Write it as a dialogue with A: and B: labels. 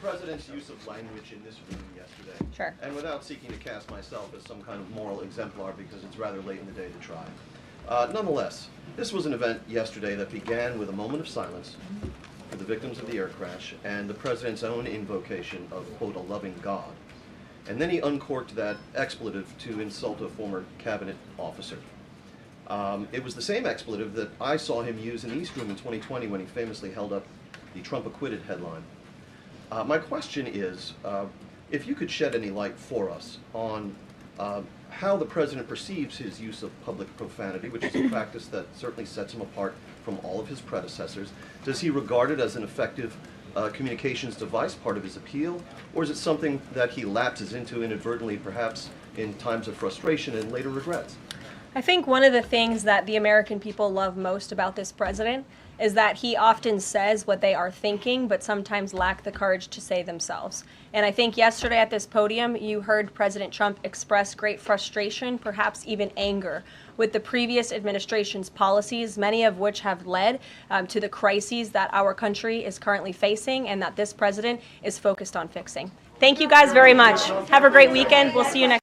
A: president's use of language in this room yesterday.
B: Sure.
A: And without seeking to cast myself as some kind of moral exemplar because it's rather late in the day to try. Nonetheless, this was an event yesterday that began with a moment of silence for the victims of the air crash and the president's own invocation of, quote, a loving God. And then he uncorked that expletive to insult a former cabinet officer. It was the same expletive that I saw him use in the East Room in 2020 when he famously held up the Trump acquitted headline. My question is, if you could shed any light for us on how the president perceives his use of public profanity, which is a practice that certainly sets him apart from all of his predecessors. Does he regard it as an effective communications device, part of his appeal, or is it something that he lapses into inadvertently, perhaps in times of frustration and later regrets?
B: I think one of the things that the American people love most about this president is that he often says what they are thinking, but sometimes lack the courage to say themselves. And I think yesterday at this podium, you heard President Trump express great frustration, perhaps even anger, with the previous administration's policies, many of which have led to the crises that our country is currently facing and that this president is focused on fixing. Thank you guys very much. Have a great weekend. We'll see you next